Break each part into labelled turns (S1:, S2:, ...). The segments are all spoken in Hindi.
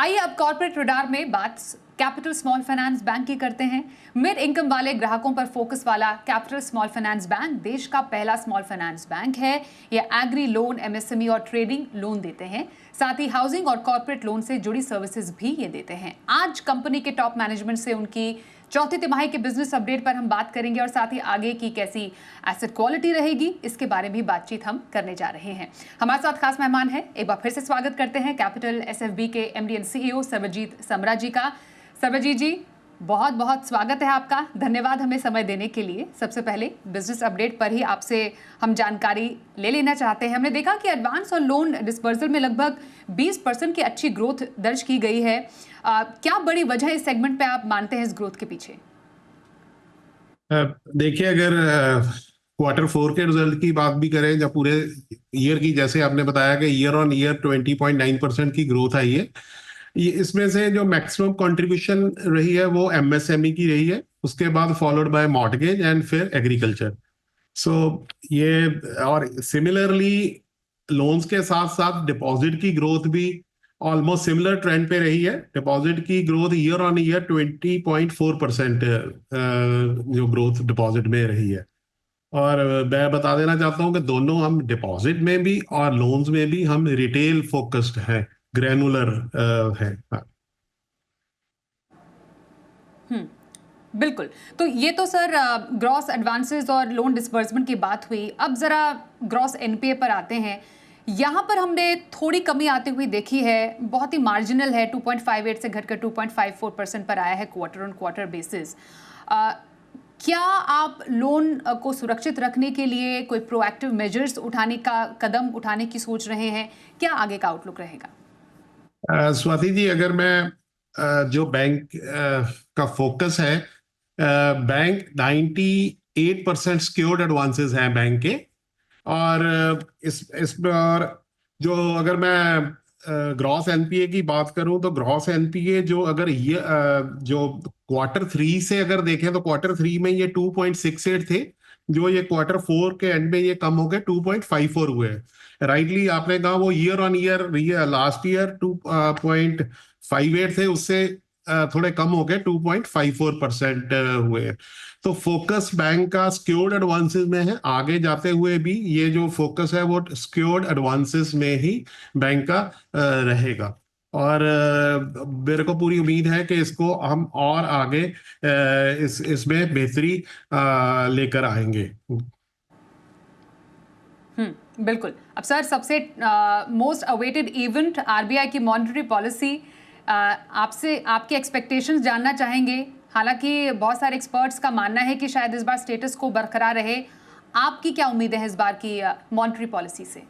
S1: आइए अब कॉर्पोरेट रडार में बात कैपिटल स्मॉल फाइनेंस बैंक की करते हैं। मिड इनकम वाले ग्राहकों पर फोकस वाला कैपिटल स्मॉल फाइनेंस बैंक देश का पहला स्मॉल फाइनेंस बैंक है। ये एग्री लोन, एमएसएमई और ट्रेडिंग लोन देते हैं, साथ ही हाउसिंग और कॉर्पोरेट लोन से जुड़ी सर्विसेज भी ये देते हैं। आज कंपनी के टॉप मैनेजमेंट से उनकी चौथी तिमाही के बिजनेस अपडेट पर हम बात करेंगे और साथ ही आगे की कैसी एसेट क्वालिटी रहेगी इसके बारे में भी बातचीत हम करने जा रहे हैं। हमारे साथ खास मेहमान हैं, एक बार फिर से स्वागत करते हैं कैपिटल एसएफबी के एमडी एंड सीईओ सर्वजीत समरा जी का। सर्वजीत जी, बहुत बहुत स्वागत है आपका, धन्यवाद हमें समय देने के लिए। सबसे पहले बिजनेस अपडेट पर ही आपसे हम जानकारी ले लेना चाहते हैं। हमने देखा कि एडवांस और लोन डिस्पर्सल में लगभग 20% की अच्छी ग्रोथ दर्ज की गई है। क्या बड़ी वजह इस सेगमेंट पे आप मानते हैं इस ग्रोथ के पीछे?
S2: देखिए, अगर Q4 के रिजल्ट की बात भी करें या पूरे ईयर की, जैसे आपने बताया कि ईयर ऑन ईयर 20.9% की ग्रोथ आई है। ये इसमें से जो मैक्सिमम कंट्रीब्यूशन रही है वो एमएसएमई की रही है, उसके बाद फॉलोड बाय मॉर्टगेज एंड फिर एग्रीकल्चर। सो ये और सिमिलरली लोन्स के साथ साथ डिपॉजिट की ग्रोथ भी ऑलमोस्ट सिमिलर ट्रेंड पे रही है। डिपॉजिट की ग्रोथ ईयर ऑन ईयर 20.4% जो ग्रोथ डिपॉजिट में रही है। और मैं बता देना चाहता हूं कि दोनों हम डिपॉजिट में भी और लोन्स में भी हम रिटेल फोकस्ड हैं, ग्रैनुलर है।
S1: बिल्कुल। तो ये तो सर ग्रॉस एडवांसेस और लोन डिस्बर्समेंट की बात हुई। अब जरा ग्रॉस एनपीए पर आते हैं। यहाँ पर हमने थोड़ी कमी आती हुई देखी है, बहुत ही मार्जिनल है, 2.58 से घटकर 2.54% पर आया है क्वार्टर ऑन क्वार्टर बेसिस। क्या आप लोन को सुरक्षित रखने के लिए कोई प्रोएक्टिव मेजर्स उठाने का कदम उठाने की सोच रहे हैं? क्या आगे का आउटलुक रहेगा?
S2: स्वाति जी, अगर मैं जो बैंक का फोकस है, बैंक 98% सिक्योर्ड एडवांसेस हैं बैंक के। और इस पर जो अगर मैं ग्रॉस एनपीए की बात करूं तो ग्रॉस एनपीए जो अगर ये जो Q3 से अगर देखें तो Q3 में ये 2.68 थे, जो ये Q4 के एंड में ये कम हो गए 2.54 हुए। राइटली आपने कहा वो year on year last year 2.58 थे, उससे थोड़े कम हो गए 2.54% हुए। तो फोकस बैंक का सिक्योर्ड एडवांसेस में है। आगे जाते हुए भी ये जो फोकस है वो सिक्योर्ड एडवांसेस में ही बैंक का रहेगा। और मेरे को पूरी उम्मीद है कि इसको हम और आगे इसमें बेहतरी लेकर आएंगे।
S1: बिल्कुल। अब सर, सबसे मोस्ट अवेटेड इवेंट आरबीआई की मॉनेटरी पॉलिसी, आपसे आपके एक्सपेक्टेशंस जानना चाहेंगे। हालांकि बहुत सारे एक्सपर्ट्स का मानना है कि शायद इस बार स्टेटस को बरकरार रहे। आपकी क्या उम्मीद है इस बार की मॉनेटरी पॉलिसी से?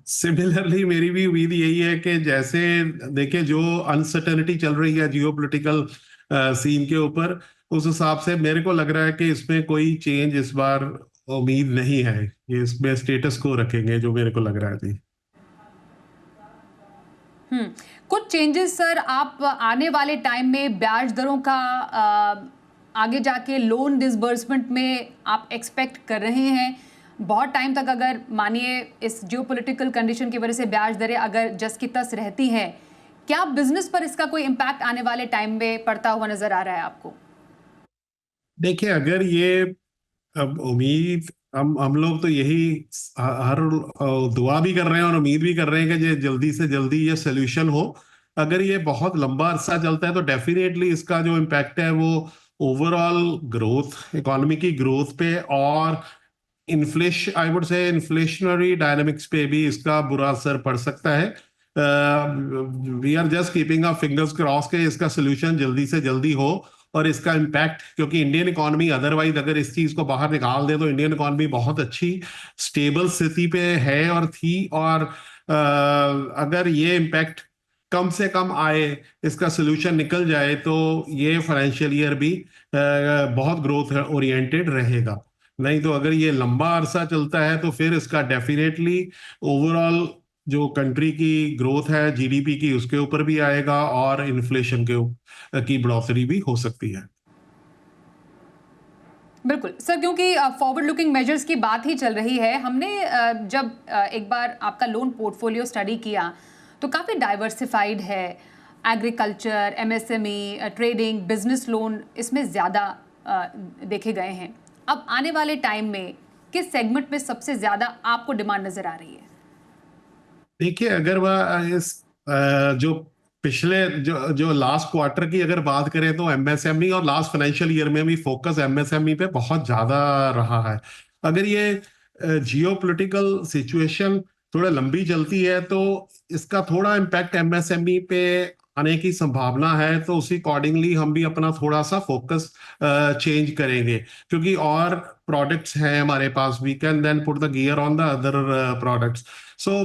S2: सिमिलरली मेरी भी उम्मीद यही है कि जैसे देखिए जो अनसर्टेनिटी चल रही है जियोपॉलिटिकल सीन के ऊपर, उस हिसाब से मेरे को लग रहा है कि इसमें कोई चेंज इस बार उम्मीद नहीं है। ये इसमें स्टेटस को रखेंगे, जो मेरे को लग रहा है जी।
S1: कुछ चेंजेस सर आप आने वाले टाइम में ब्याज दरों का आगे जाके लोन डिसबर्समेंट में आप एक्सपेक्ट कर रहे हैं? बहुत टाइम तक अगर मानिए इस जियोपॉलिटिकल कंडीशन की वजह से ब्याज दरें अगर जस की तस रहती हैं, क्या बिजनेस पर इसका कोई इम्पैक्ट आने वाले टाइम में पड़ता हुआ नजर आ रहा है आपको?
S2: देखिए, अगर ये अब उम्मीद हम लोग तो यही हर दुआ भी कर रहे हैं और उम्मीद भी कर रहे हैं कि ये जल्दी से जल्दी ये सोल्यूशन हो। अगर ये बहुत लंबा अरसा चलता है तो डेफिनेटली इसका जो इम्पैक्ट है वो ओवरऑल ग्रोथ, इकोनॉमी की ग्रोथ पे और I would say inflationary dynamics पे भी इसका बुरा असर पड़ सकता है। We are just keeping our fingers cross के इसका सोल्यूशन जल्दी से जल्दी हो और इसका इम्पैक्ट, क्योंकि इंडियन इकोनॉमी अदरवाइज अगर इस चीज को बाहर निकाल दे तो इंडियन इकोनॉमी बहुत अच्छी स्टेबल स्थिति पे है और थी। और अगर ये इम्पैक्ट कम से कम आए, इसका सोल्यूशन निकल जाए, तो ये फाइनेंशियल ईयर भी बहुत ग्रोथ ओरिएंटेड रहेगा। नहीं तो अगर ये लंबा अरसा चलता है तो फिर इसका डेफिनेटली ओवरऑल जो कंट्री की ग्रोथ है जीडीपी की उसके ऊपर भी आएगा और इन्फ्लेशन की बढ़ोतरी भी हो सकती है।
S1: बिल्कुल सर, क्योंकि फॉरवर्ड लुकिंग मेजर्स की बात ही चल रही है। हमने जब एक बार आपका लोन पोर्टफोलियो स्टडी किया तो काफ़ी डाइवर्सिफाइड है। Agriculture, MSME, trading, business loan इसमें ज़्यादा देखे गए हैं। अब आने वाले टाइम में किस सेगमेंट में सबसे ज़्यादा आपको डिमांड नज़र आ रही है?
S2: देखिए, अगर वह इस जो पिछले जो जो लास्ट क्वार्टर की अगर बात करें तो एमएसएमई और लास्ट फाइनेंशियल ईयर में भी फोकस एमएसएमई पे बहुत ज्यादा रहा है। अगर ये जियोपॉलिटिकल सिचुएशन थोड़ा लंबी चलती है तो इसका थोड़ा इम्पैक्ट एमएसएमई पे आने की संभावना है, तो उसी अकॉर्डिंगली हम भी अपना थोड़ा सा फोकस चेंज करेंगे, क्योंकि और प्रोडक्ट्स हैं हमारे पास। We can then put the gear on the other products. So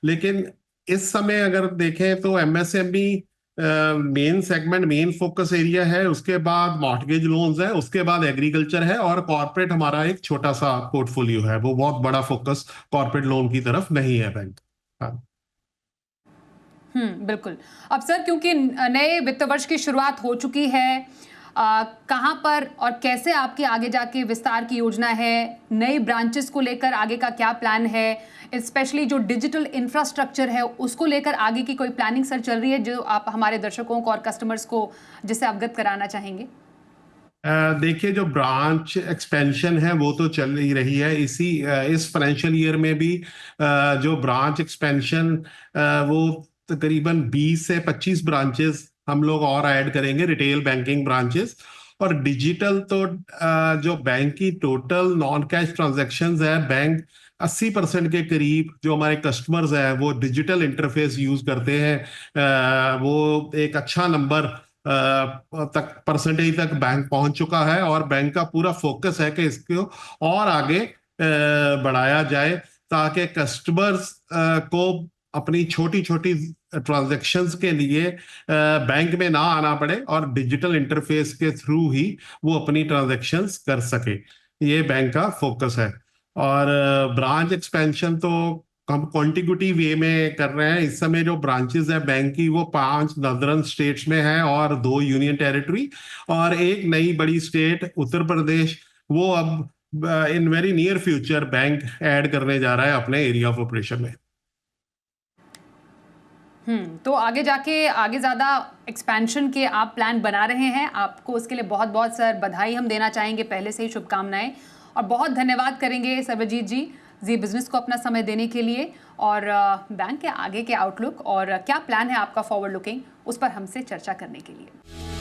S2: लेकिन इस समय अगर देखें तो MSME main segment, main focus area है, उसके बाद मॉर्टगेज लोन्स है, उसके बाद एग्रीकल्चर है, और कॉर्पोरेट हमारा एक छोटा सा पोर्टफोलियो है। वो बहुत बड़ा फोकस कॉर्पोरेट लोन की तरफ नहीं है बैंक। हाँ।
S1: बिल्कुल। अब सर, क्योंकि नए वित्त वर्ष की शुरुआत हो चुकी है, कहाँ पर और कैसे आपकी आगे जाके विस्तार की योजना है? नई ब्रांचेस को लेकर आगे का क्या प्लान है? स्पेशली जो डिजिटल इंफ्रास्ट्रक्चर है उसको लेकर आगे की कोई प्लानिंग सर चल रही है जो आप हमारे दर्शकों को और कस्टमर्स को जिससे अवगत कराना चाहेंगे?
S2: देखिए, जो ब्रांच एक्सपेंशन है वो तो चल ही रही है। इस फाइनेंशियल ईयर में भी जो ब्रांच एक्सपेंशन, वो तकरीबन 20 से 25 ब्रांचेस हम लोग और ऐड करेंगे, रिटेल बैंकिंग ब्रांचेस। और डिजिटल तो जो बैंक की टोटल नॉन कैश ट्रांजैक्शंस है, बैंक 80% के करीब जो हमारे कस्टमर्स हैं वो डिजिटल इंटरफेस यूज करते हैं। वो एक अच्छा नंबर तक, परसेंटेज तक बैंक पहुंच चुका है, और बैंक का पूरा फोकस है कि इसको और आगे बढ़ाया जाए, ताकि कस्टमर्स को अपनी छोटी छोटी ट्रांजैक्शंस के लिए बैंक में ना आना पड़े, और डिजिटल इंटरफेस के थ्रू ही वो अपनी ट्रांजैक्शंस कर सके। ये बैंक का फोकस है। और ब्रांच एक्सपेंशन तो हम कॉन्टिग्यूटी वे में कर रहे हैं। इस समय जो ब्रांचेस है बैंक की वो 5 नॉर्दर्न स्टेट्स में है और 2 यूनियन टेरिटरी, और एक नई बड़ी स्टेट उत्तर प्रदेश, वो अब in very near future bank add करने जा रहा है अपने एरिया ऑफ ऑपरेशन में।
S1: तो आगे जाके आगे ज़्यादा एक्सपेंशन के आप प्लान बना रहे हैं। आपको उसके लिए बहुत बहुत सर बधाई हम देना चाहेंगे, पहले से ही शुभकामनाएं, और बहुत धन्यवाद करेंगे सर्वजीत जी बिजनेस को अपना समय देने के लिए, और बैंक के आगे के आउटलुक और क्या प्लान है आपका फॉरवर्ड लुकिंग, उस पर हमसे चर्चा करने के लिए।